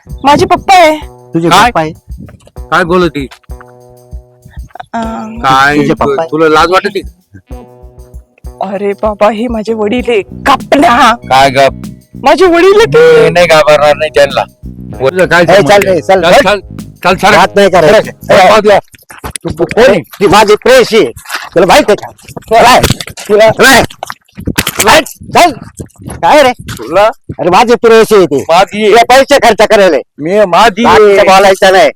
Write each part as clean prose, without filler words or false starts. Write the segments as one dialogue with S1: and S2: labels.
S1: माझे पप्पा आहे.
S2: तुझे
S3: काय?
S2: पप्पा आहे?
S3: काय बोलती
S1: अं,
S3: काय
S2: तुझे पप्पा आहे?
S3: तुला लाज वाटते
S1: अरे बाबा हे माझे वडील आहे. कापण्या
S3: काय ग
S1: माझे वडील आहे ते.
S3: नाही घाबरणार नाही त्यांना तुझं काय
S2: ए, चल
S3: संबंध?
S2: रे, चल.
S3: चल चल चल सर
S2: हात नाही करायचं.
S3: तू कोण आहे?
S2: ती माझी प्रेयसी आहे. तुला माहित आहे का? राय. राय. राय. चल. काय रे?
S3: तुला
S2: अरे माझी प्रेयसी आहे ती.
S3: माझी
S2: तुला पैसे खर्च करायला
S3: मी माझी
S2: बाकीचं बोलायचं नाही.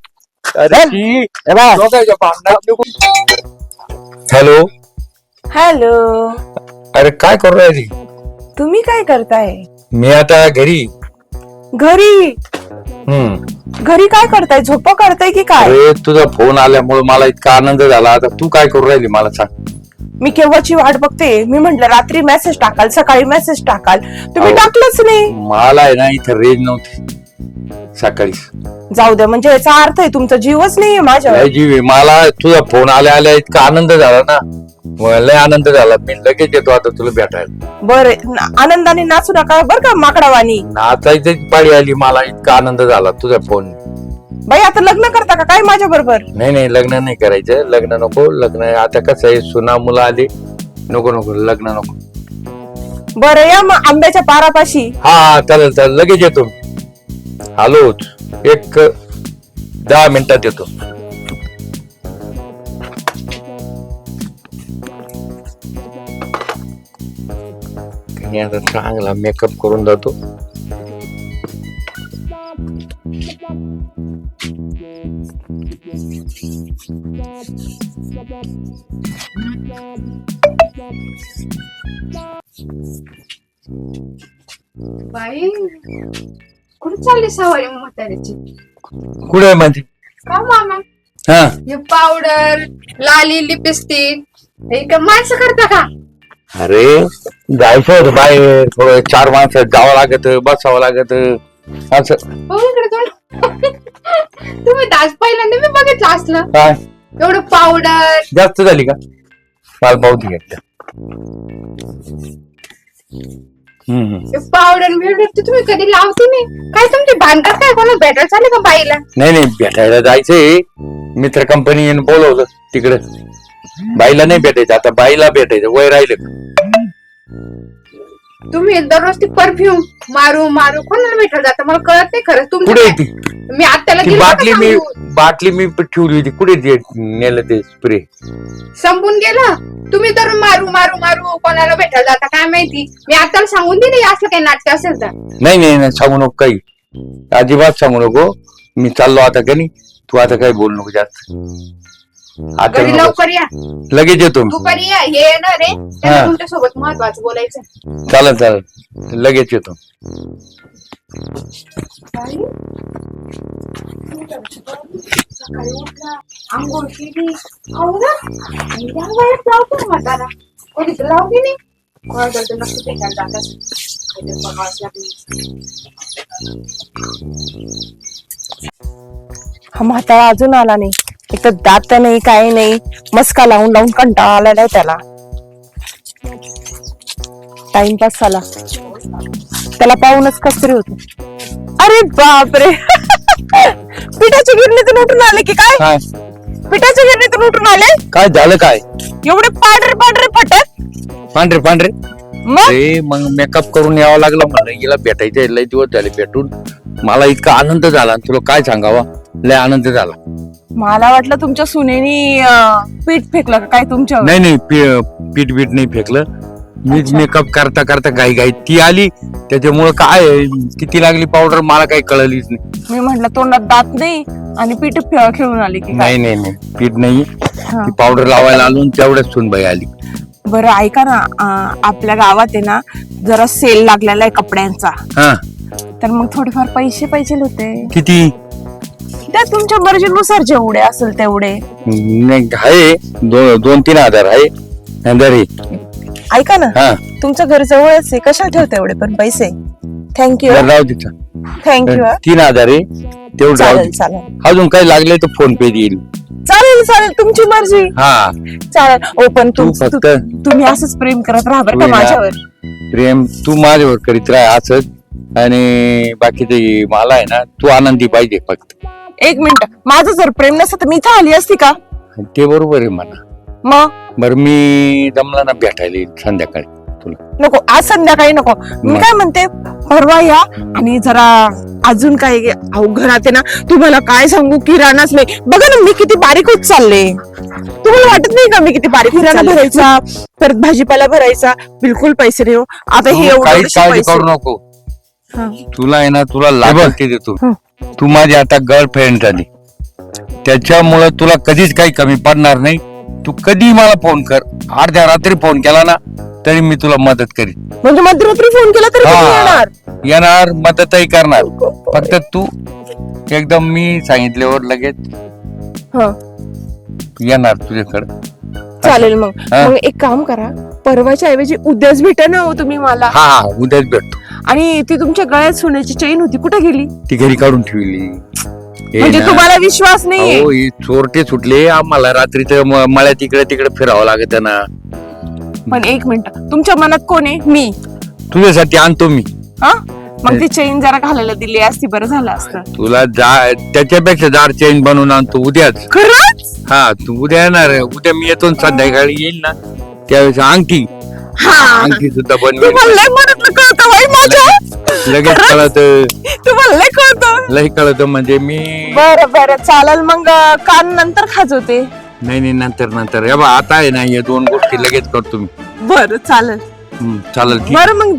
S3: अरे
S2: चल.
S3: ती
S2: ए बाय.
S3: दोघांच्या भांडणात नको. हॅलो
S1: हॅलो,
S3: अरे काय करू राहिली
S1: तुम्ही काय करताय?
S3: मी आता घरी
S1: घरी घरी काय करताय? झोपा करताय की काय?
S3: अरे तुझा फोन आल्यामुळे मला इतका आनंद झाला. आता तू काय करू राहिली मला सांग.
S1: मी केव्हाची वाट बघते. मी म्हंटल रात्री मेसेज टाकाल, सकाळी मेसेज टाकाल, तुम्ही
S3: अहो.
S1: टाकलंच नाही.
S3: मला आहे ना इथं रेंज नव्हती सकाळी.
S1: जाऊ द्या, म्हणजे याचा अर्थ आहे तुमचा जीवच नाहीये माझ्यावर.
S3: लय जीव आहे. मला तुझा फोन आल्या आल्या इतका आनंद झाला ना, मला लय आनंद झाला. मी लगेच येतो आता तुला भेटायला.
S1: बरं, आनंदाने नाचू नका बर का माकडावानी.
S3: नाचायची पाळी आली मला, इतका आनंद झाला तुझा फोन.
S1: बाई आता लग्न करता का काय माझ्या बरोबर?
S3: नाही नाही लग्न नाही करायचं. लग्न नको. लग्न आता कसं आहे, सुना मुलं आली. नको नको लग्न नको.
S1: बरं या मग आंब्याच्या पारापाशी.
S3: हा चालेल चालेल लगेच येतो. आलोच एक 10 मिनिटात येतो. मी आता चांगला मेकअप करून जातो.
S4: बाई कुठे चालली सवारी म्हाताऱ्याची?
S3: कुठे आहे माझी?
S4: का मामा
S3: हा
S4: हे पावडर लाली लिपस्टिक हे का माणसं करता का?
S3: अरे जायचं होतं बाहेर. थोडं 4 माणसं जावं लागत, बसावं लागत असं.
S4: हो इकडे थोडं तुम्ही तास पहिल्यांदा मी बघितलं असलं
S3: काय
S4: एवढं पावडर.
S3: जास्त झाली का? मला पावती घ्यायच्या.
S4: पावडर बिवडर ते तुम्ही कधी लावते नाही काय? तुमची भानगड काय? कोणा भेटायला चालले का बाईला?
S3: नाही नाही भेटायला जायचंय. मित्र कंपनी बोलवलं तिकडे. बाईला नाही भेटायचं आता. बाईला भेटायचं वय राहिलं.
S4: तुम्ही दररोज ती परफ्यूम मारू मारू कोणाला भेटायला जाता? मला कळत नाही खरंच
S3: कुठे
S4: तुमचं.
S3: ती
S4: मी आत्याला
S3: ती
S4: गेली
S3: बाटली मी ठेवली होती. कुठे ते नेलं ते स्प्रे?
S4: संपून गेलं. तुम्ही तर मारू मारू मारू कोणाला भेटायला जाता काय माहिती? मी आत्याला सांगून दिले असलं काही नाट्य असेल तर.
S3: नाही नाही नाही सांगू नको काही. अजिबात सांगू नको. मी चाललो आता का नाही. तू आता काही बोलू नको जास्त. आता
S4: घरी
S3: नको.
S4: लवकर या.
S3: लगेच येतो मी.
S4: दुपारी या. हे येणार रे त्यांना तुमच्या सोबत महत्वाचं बोलायचं.
S3: चालेल चालेल लगेच येतो.
S4: सकाळी उठला आंघोळ केली खाऊ ना आणि त्या वयात लावतो म्हातारा कोणी तर लावली नाही. कोणाला तर नक्की भेटायला जात असेल. काहीतरी बघावंच लागलं.
S1: हा म्हातारा अजून आला नाही. एक तर दात नाही काही नाही. मस्का लावून लावून कंटाळा आलेला आहे त्याला. टाइमपास झाला. त्याला पाहूनच कसरी होते. अरे बापरे पिठाच्या गिरणीतून उठून आले की काय?
S3: काय
S1: पिठाच्या गिरणीतून उठून आले.
S3: काय झालं? काय
S1: एवढे पांढरे पांढरे फटक.
S3: पांढरे पांढरे?
S1: मग
S3: अरे मग मेकअप करून यावं लागलं. म्हणलं हिला भेटायचं. लय दिवस झाले भेटून. मला इतका आनंद झाला तुला काय सांगावा. लय आनंद झाला.
S1: मला वाटलं तुमच्या सुनेनी पीठ फेकलं का काय तुमच्यावर.
S3: नाही नाही पीठ बीट नाही फेकलं. मीच
S1: अच्छा.
S3: मेकअप करता करता घाई घाई ती आली. त्याच्यामुळे काय किती लागली पावडर मला काही कळलीच नाही.
S1: मी म्हंटल तोंडात दात नाही आणि पीठ खेळून आली की काय.
S3: नाही नाही नाही पीठ नाही.
S1: हा.
S3: ती पावडर लावायला आलो तेवढ्याच सुनबाई आली.
S1: बरं ऐका ना, आपल्या गावात आहे ना जरा सेल लागलेला आहे कपड्यांचा.
S3: हा
S1: तर मग थोडेफार पैसे पाहिजे होते.
S3: किती?
S1: त्या तुमच्या मर्जीनुसार जेवढे असेल तेवढे.
S3: नाही आहे 2-3 हजार आहे. नंतर हे.
S1: ऐका ना,
S3: हा
S1: तुमचं घर जवळच आहे. कशा ठेवते एवढे पण पैसे? थँक्यू
S3: बरं, राहू तिचा
S1: थँक्यू.
S3: 3,000 आहे तेवढं राहू
S1: चालेल
S3: दे.
S1: चालेल
S3: अजून काही लागले तर फोन पे देईल.
S1: चालेल चालेल तुमची मर्जी.
S3: हा
S1: चालेल. ओ पण
S3: तू फक्त
S1: तुम्ही असंच प्रेम करत राहा बरं का
S3: होय ना.
S1: माझ्यावर.
S3: प्रेम तू माझ्यावर करीत राह. असं आणि बाकी ते मला आहे ना तू आनंदी पाहिजे फक्त.
S1: एक मिनिट, माझं जर प्रेम नसतं तर मी इथं आली असती का?
S3: ते बरोबर आहे म्हणा.
S1: मग
S3: बरं मी जमला ना भेटायला येईल संध्याकाळी तुला.
S1: नको, आज संध्याकाळी नको. मी काय म्हणते, परवा या आणि जरा अजून काय घरात आहे ना, तुम्हाला काय सांगू, किराणाच नाही. बघा ना मी किती बारीक होत चालले. तुम्हाला वाटत नाही का मी किती बारीक किराणा भरायचा, परत भाजीपाला भरायचा, बिलकुल पैसे नाही हो. आता हे
S3: तू काही
S1: एवढे
S3: काळजी
S1: पैसे.
S3: करू नको.
S1: हा.
S3: तुला आहे ना तुला लागल ते देतो.
S1: हं.
S3: तू माझी आता गर्लफ्रेंड झाली, त्याच्यामुळे तुला कधीच काही कमी पडणार नाही. तू कधी मला फोन कर, अर्ध्या रात्री फोन केला ना तरी मी तुला मदत करीन.
S1: म्हणजे मध्यरात्री फोन केला तरी तुम्ही येणार?
S3: येणार, मदतही करणार. फक्त तू एकदम मी सांगितल्यावर लगेच
S1: हा,
S3: येणार तुझ्याकडे.
S1: चालेल. मग
S3: हा.
S1: मग एक काम करा, परवाच्या ऐवजी उद्याच भेटा ना हो तुम्ही मला.
S3: हा उद्याच भेटतो.
S1: आणि ती तुमच्या गळ्यात सोन्याची चेन होती, कुठे गेली?
S3: ती घरी काढून ठेवली. हे
S1: म्हणजे
S3: ना,
S1: तुम्हाला विश्वास नाहीये?
S3: अहो, हे चोरटे सुटले आम्हाला. रात्रीचं मळ्यात इकडे तिकडे फिरावं लागत ना.
S1: पण एक मिनिट, तुमच्या मनात कोण आहे? मी.
S3: तुझ्यासाठी आणतो मी.
S1: हा, मग ती चेन जरा घालायला दिली असती, बरं झालं असतं.
S3: तुला त्याच्यापेक्षा दार चेंज बनवून आणतो उद्याच.
S1: खरंच?
S3: हा तू उद्या येणार. उद्या मी येतो संध्याकाळी येईल ना त्यावेळेस अंगठी
S1: हा,
S3: अंगठी सुद्धा बनवेल.
S1: तुम्हाला लय मनातलं कळतं बाई माझ्या.
S3: लगेच कळत.
S1: तुम्हाला लय कळतं.
S3: लई कळत म्हणजे मी.
S1: बरं बरं, चालेल. मग कान नंतर खाजवते.
S3: नाही नंतर नंतर. हे बा आता आहे ना या दोन गोष्टी लगेच करतो मी.
S1: बरं चालेल.
S3: चालेल ठीक.
S1: बरं मग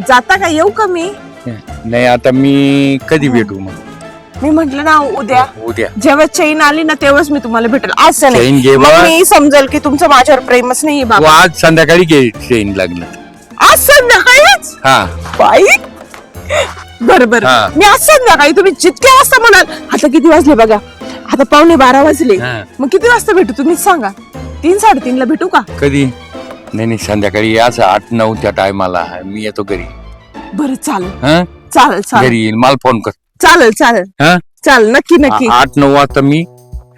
S1: जाता का, येऊ का मी?
S3: नाही आता मी कधी भेटू मग?
S1: मी म्हंटल ना उद्या.
S3: उद्या
S1: जेव्हा चेन आली ना तेव्हाच मी तुम्हाला भेटेल, असं नाही.
S3: चेन घे
S1: मग
S3: बा.
S1: मी समजेल की तुमचं माझ्यावर प्रेमच नाहीये
S3: तू
S1: बाबा.
S3: आज संध्याकाळी घे चेन लागलं.
S1: आज संध्याकाळीच?
S3: हा
S1: बाई, बरं बरं.
S3: हा.
S1: मी आज संध्याकाळी, तुम्ही जितक्या वाजता म्हणाल. आता किती वाजले बघा? आता 12:15 वाजले.
S3: हा.
S1: मग किती वाजता भेटू तुम्हीच सांगा? 3-3:30 ला भेटू का?
S3: कधी? नाही संध्याकाळी असं 8-9 त्या टायमाला मी येतो घरी.
S1: बरं चालेल.
S3: हा
S1: चालेल चालेल.
S3: घरी येईल मला फोन कर.
S1: चालेल चालेल.
S3: हा
S1: चालेल, नक्की नक्की.
S3: 8-9 वाजता मी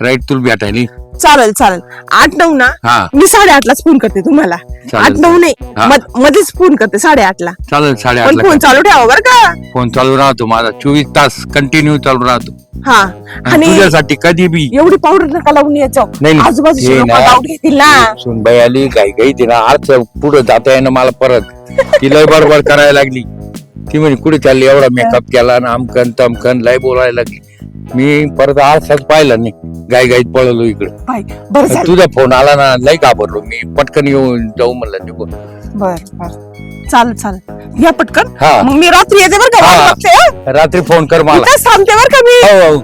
S3: राईट तुला भेटायला.
S1: चालेल चालेल. 8-9 ना,
S3: हा
S1: मी 8:30लाच फोन करते तुम्हाला.
S3: चालेल.
S1: 8-9 नाही,
S3: हा.
S1: मध्येच फोन करते 8:30ला.
S3: चालेल.
S1: पण
S3: 8:30
S1: फोन चालू ठेवा बरं का.
S3: फोन चालू राहतो माझा 24 तास कंटिन्यू चालू राहतो.
S1: हा,
S3: आणि
S1: आणि
S3: तुझ्यासाठी कधी बी.
S1: एवढी पावडर नका लावून येत जाऊ.
S3: नाही, नाही.
S1: आजूबाजूचे
S3: हे
S1: लोक
S3: ना.
S1: डाऊट घेतील ना.
S3: सुनबाई आली घाई तिला अर्थ पुढे जाता येणं मला परत. ती लय बडबड करायला लागली. ती म्हणे कुठे चालली, एवढा मेकअप केला ना आमकन तमकन लय बोलायला लागली. मी परत आरसाच पाहिला नाही, गाईत पळलो इकडे.
S1: बाई, बरं झालं.
S3: तुझा फोन आला ना लय घाबरलो मी. पटकन येऊन जाऊ म्हणलं निघून.
S1: बर बर, चालेल चालेल. या पटकन.
S3: हा.
S1: मग मी रात्री येते बरं का.
S3: हा.
S1: वाट बघते, हं?
S3: रात्री फोन कर मला.
S1: इथंच थांबते बरं का मी.
S3: हो.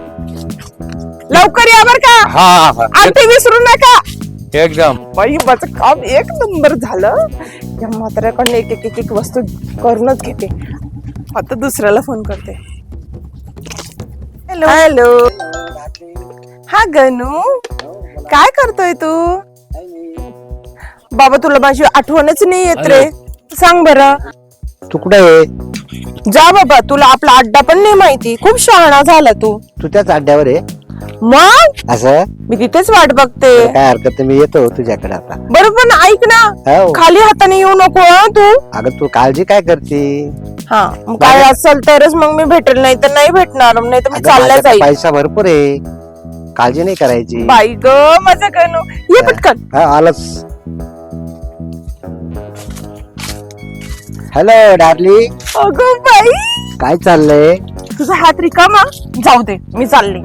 S1: लवकर या बरं का.
S3: हा
S1: आरती विसरू नका.
S3: एकदम.
S1: बाई, माझं काम एक नंबर झालं. या म्हाताऱ्याकडनं एक वस्तू करूनच घेते. आता दुसऱ्याला फोन करते. Hello hello. हा गणू, काय करतोय तू? बाबा तुला माझी आठवणच नाही येत रे. सांग बरं.
S2: तू कुठे आहे?
S1: जा बाबा, तुला आपला अड्डा पण नाही माहिती. खूप शहाणा झाला तू.
S2: तू त्याच अड्ड्यावर आहे?
S1: मग
S2: असं
S1: मी तिथेच वाट बघते.
S2: काय हरकत नाही, मी येतो तुझ्याकडे आता.
S1: बरोबर, पण ऐक ना,
S2: हो.
S1: खाली हाताने येऊ नको हं तू.
S2: अगं तू काळजी काय करते?
S1: हा, मग काय असेल तरच मग मी भेटेल, नाही तर नाही भेटणार. नाही तर मी
S2: अगं,
S1: चालल्या
S2: माझ्याकडे
S1: जाईल.
S2: पैसा भरपूर आहे, काळजी नाही करायची.
S1: बाई ग माझं गणू, ये पटकन.
S2: हा, आलंच. हॅलो डार्ली,
S1: अगं बाई,
S2: काय चाललंय?
S1: तुझा हात रिकामा. जाऊ दे, मी चालली.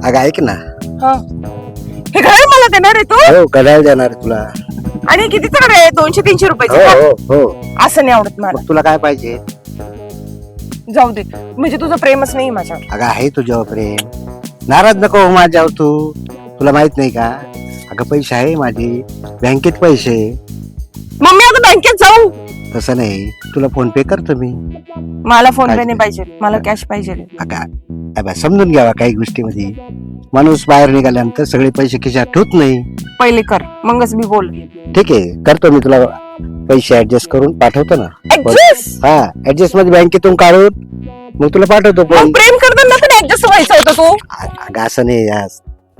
S2: अगं ऐक ना.
S1: हा, हे घर मला देणार आहे तू?
S2: हो, कडायला देणार आहे तुला.
S1: आणि कितीच कडे आहे? 200-300
S2: हो
S1: रुपयाचं का?
S2: हो हो.
S1: असं नाही आवडत मला.
S2: मग तुला काय पाहिजे?
S1: जाऊ दे, म्हणजे तुझं प्रेमच नाही माझ्यावर.
S2: अगं आहे तुझ्यावर प्रेम, नाराज नको हो माझ्यावर तू. तुला माहित नाही का? अगं पैसे आहे माझे बँकेत पैसे.
S1: मग मी आता बँकेत जाऊ?
S2: तसं नाही, तुला फोन पे करतो मी.
S1: मला फोन पे नाही पाहिजे, मला कॅश पाहिजे.
S2: अगं समजून घ्यावा काही गोष्टीमध्ये. माणूस बाहेर निघाल्यानंतर सगळे पैसे खिशात ठेवत नाही.
S1: पहिले कर, मगच मी बोल.
S2: ठीक आहे, करतो मी तुला पैसे ऍडजस्ट करून पाठवतो ना.
S1: Adjust?
S2: हा, ऍडजस्ट मध्ये बँकेतून काढून मग तुला पाठवतो.
S1: मग
S2: पण
S1: प्रेम करताना पण ऍडजस्ट व्हायचं होतं तू.
S2: अगं असं नाही यार.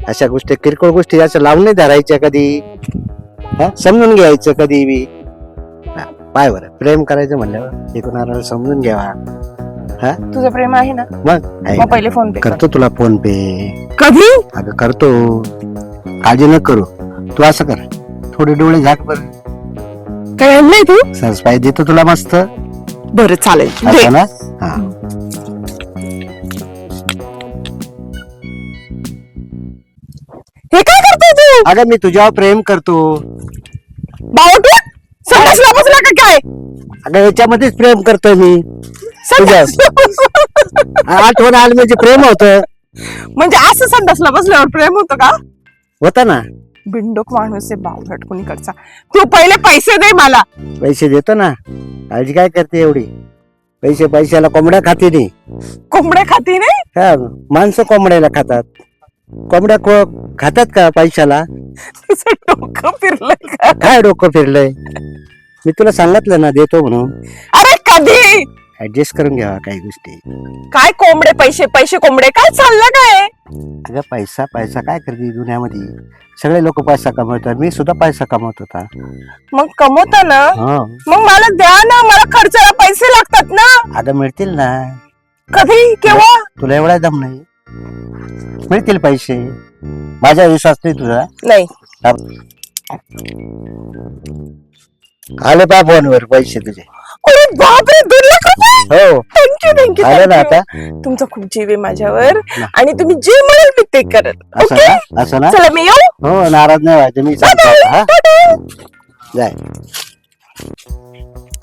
S2: अशा गोष्टी किरकोळ गोष्टी असं लावून नाही धरायच्या कधी. हा, समजून घ्यायचं कधी बी. पाय बरं, प्रेम करायचं म्हणल्यावर एकूणाला समजून घ्यावा. हा
S1: तुझं प्रेम आहे ना?
S2: मग आहे.
S1: मग पहिले फोन पे कर.
S2: करतो तुला फोन पे.
S1: कधी?
S2: अगं करतो, काळजी न करू. तू असं कर, थोडे डोळे झाक बर.
S1: काय आणलंय तू?
S2: सरप्राईज देतो तुला मस्त.
S1: बरं चालेल दे.
S2: असं ना. हा
S1: हे काय करतोय तू?
S2: अगं मी तुझ्यावर प्रेम करतो.
S1: बावटे संडासला बसला का काय?
S2: अगं याच्यामध्येच प्रेम करतोय मी. आठवण आली म्हणजे प्रेम होत.
S1: म्हणजे असं संडासला बसल्यावर प्रेम होतं का?
S2: होता ना.
S1: बिंडोक माणूस आहे बावट कुणीकडचा. तू पहिले पैसे दे मला.
S2: पैसे देतो ना, काळजी काय करते एवढी. पैशाला कोंबड्या खाते नाही.
S1: कोंबड्या खाती नाही?
S2: हा, माणसं कोंबड्याला खातात. कोंबड्या खातात का पैशाला?
S1: तुझं डोकं फिरलंय का?
S2: काय डोकं फिरलंय? मी तुला सांगितलं ना देतो म्हणून.
S1: अरे कधी?
S2: ऍडजस्ट करून घ्यावा काही गोष्टी.
S1: काय कोंबडे पैसे पैसे कोंबडे काय चाललं काय?
S2: अगं पैसा काय करते दुनियामध्ये. सगळे लोक पैसा कमवतात, मी सुद्धा पैसा कमवत होता.
S1: मग कमवता ना,
S2: हा
S1: मग मला द्या ना, मला खर्चाला पैसे लागतात ना.
S2: अगं मिळतील ना.
S1: कधी केव्हा?
S2: तुला एवढा दम नाही. मिळतील पैसे, माझा विश्वास नाही तुझा.
S1: नाही.
S2: आले पा फोनवर पैसे तुझे.
S1: अरे बापरे 2 लाख रुपये.
S2: हो
S1: थँक्यू
S2: आले ना आता.
S1: तुमचा खूप जीव आहे माझ्यावर आणि तुम्ही जे म्हणाल मी ते करेल.
S2: असं
S1: ओके
S2: ना, असं ना.
S1: चला मी येऊ.
S2: हो नाराज नाही व्हायचं, मी सांगतो आता, हा? जाय.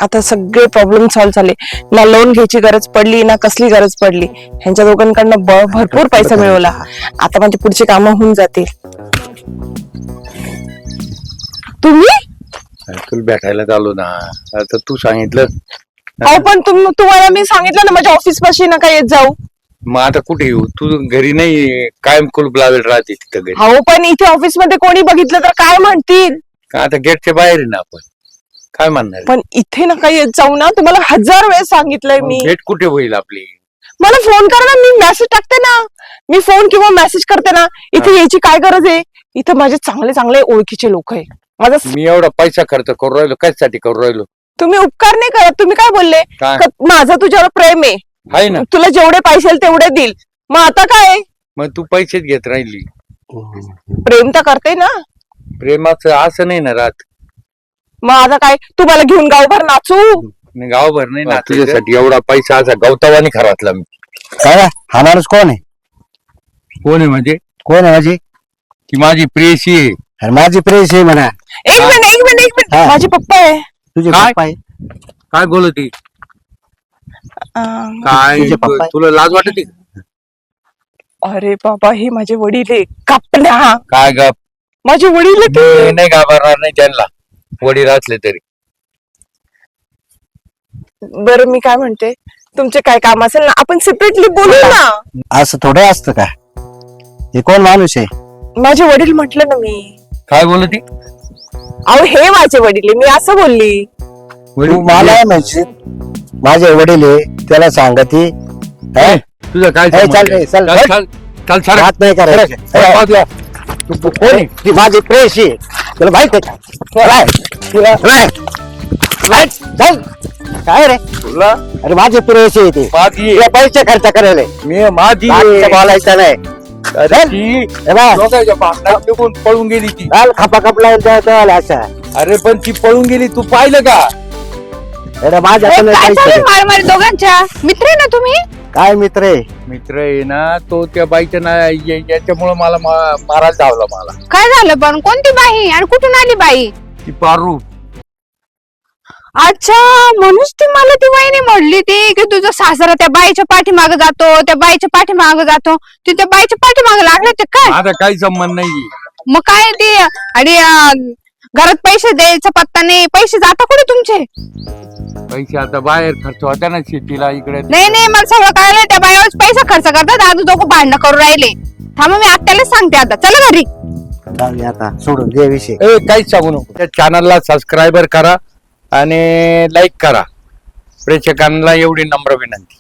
S1: आता सगळे प्रॉब्लेम सॉल्व्ह झाले ना. लोन घ्यायची गरज पडली ना कसली गरज पडली. ह्यांच्या दोघांकडनं भरपूर पैसा मिळवला. आता माझी पुढची कामं होऊन जातील. तुम्ही
S3: तुला भेटायला चालू ना. आता तू सांगितलं,
S1: अहो पण तुम्हाला मी सांगितलं ना माझ्या ऑफिस पाशी नका येत जाऊ.
S3: मग आता कुठे येऊ? तू घरी नाही, कायम कुलूप लावेल राहते तिथं घरी.
S1: अहो पण इथे ऑफिस मध्ये कोणी बघितलं तर काय म्हणतील?
S3: का आता गेटच्या बाहेर आहे ना आपण, काय म्हणणार?
S1: पण इथे नका येत जाऊ ना. तुम्हाला 1000 वेळेस सांगितलंय मी.
S3: गेट कुठे होईल आपली?
S1: मला फोन करा ना, मी मेसेज टाकते ना. मी फोन किंवा मेसेज करते ना. इथे यायची काय गरज आहे? इथे माझे चांगले चांगले ओळखीचे लोक आहे. माझा
S3: मी एवढा पैसा खर्च करू राहिलो, कशासाठी करू राहिलो?
S1: तुम्ही उपकार नाही करत. तुम्ही काय बोलले?
S3: काय
S1: माझं तुझ्यावर प्रेम आहे,
S3: आहे ना?
S1: तुला जेवढे पैसे तेवढे देईल. मग आता काय?
S3: मग तू पैसेच घेत राहिली.
S1: प्रेम तर करते ना.
S3: प्रेमाचं असं नाही ना राहत.
S1: मग आता काय? तुम्हाला घेऊन गावभर नाचू?
S3: मी गावभर नाही ना तुझ्यासाठी एवढा पैसा असा गवतावानी खरातला मी.
S2: काय हा माणूस कोण आहे?
S3: कोण आहे म्हणजे?
S2: कोण आहे माझी?
S3: ती माझी प्रेयसी आहे.
S2: अरे माझी प्रेस आहे म्हणा.
S1: एक मिनिट
S2: हा.
S1: माझे पप्पा आहे.
S2: तुझे
S3: काय?
S2: पप्पा आहे?
S3: काय बोलती?
S1: अं,
S3: काय
S2: तुझे पप्पा आहे?
S3: तुला लाज वाटते?
S1: अरे बाबा हे माझे वडील आहे. कापण्या
S3: काय गप?
S1: माझे वडील आहे ते.
S3: मी नाही घाबरणार नाही त्यांना, वडील असले तरी.
S1: बरं मी काय म्हणते, तुमचे काय काम असेल ना आपण सेपरेटली बोलू ना.
S2: असं थोडं असतं का? हे कोण माणूस आहे?
S1: माझे वडील म्हटलं ना मी.
S3: काय बोलती?
S1: अहो हे माझे वडील आहे, मी असं बोलली.
S2: तू मला म्हणजे माझे वडील आहे त्याला सांगती.
S3: ए, तुझं काय
S2: ए,
S3: संबंध
S2: चल रे,
S3: आहे?
S2: चल.
S3: चल चल सर.
S2: हात नाही करायचे.
S3: तू कोण आहे?
S2: ती माझी प्रेस आहे, तुला माहित आहे का? राय, तुला राय. राय, चल. काय रे?
S3: तुला
S2: अरे माझी प्रेस आहे ती.
S3: माझी
S2: तुला पैसे खर्च करायला
S3: मी माझी
S2: बाकीचं बोलायचं नाही.
S3: अरे ती
S2: हे बघ,
S3: लोकांच्या भांडणात निघून पळून गेली ती.
S2: चाल खपा खपला द्यायला अशा.
S3: अरे पण ती पळून गेली, तू पाहिलं का?
S2: अरे माझ्या
S5: काय
S2: पैसे
S5: चालू मारमारी दोघांच्या? मित्र आहे ना तुम्ही?
S2: काय मित्र आहे?
S3: मित्र आहे ना तो, त्या बाईच्या ना याच्यामुळे मला मारायला धावला मला.
S5: काय झालं पण? कोणती बाई आणि कुठून आली बाई?
S3: ती पारू.
S5: अच्छा, म्हणूनच ती मला ती वहिनी म्हणली ती की तुझा सासरा त्या बाईच्या पाठीमागे जातो, त्या बाईच्या पाठीमागे जातो. ती त्या बाईच्या पाठीमागे लागले ते काय?
S3: माझा काही संबंध नाही.
S5: मग काय ते आणि घरात पैसे द्यायचा पत्ता नाही. पैसे जाता कुठे तुमचे?
S3: पैसे आता बाहेर खर्च होत्या ना शेतीला इकडे.
S5: नाही नाही, मला सगळं कळलंय. त्या बाईवर पैसा खर्च करतात. आज दोघं भांडणं करून राहिले. थांबा मी आत्याला सांगते. आता चला घरी.
S2: चालेल आता सोडून दे विषय.
S3: ए काहीच सांगू नको. त्या चॅनलला सबस्क्राईबर करा आणि लाईक करा. प्रेक्षकांना एवढी नम्र विनंती.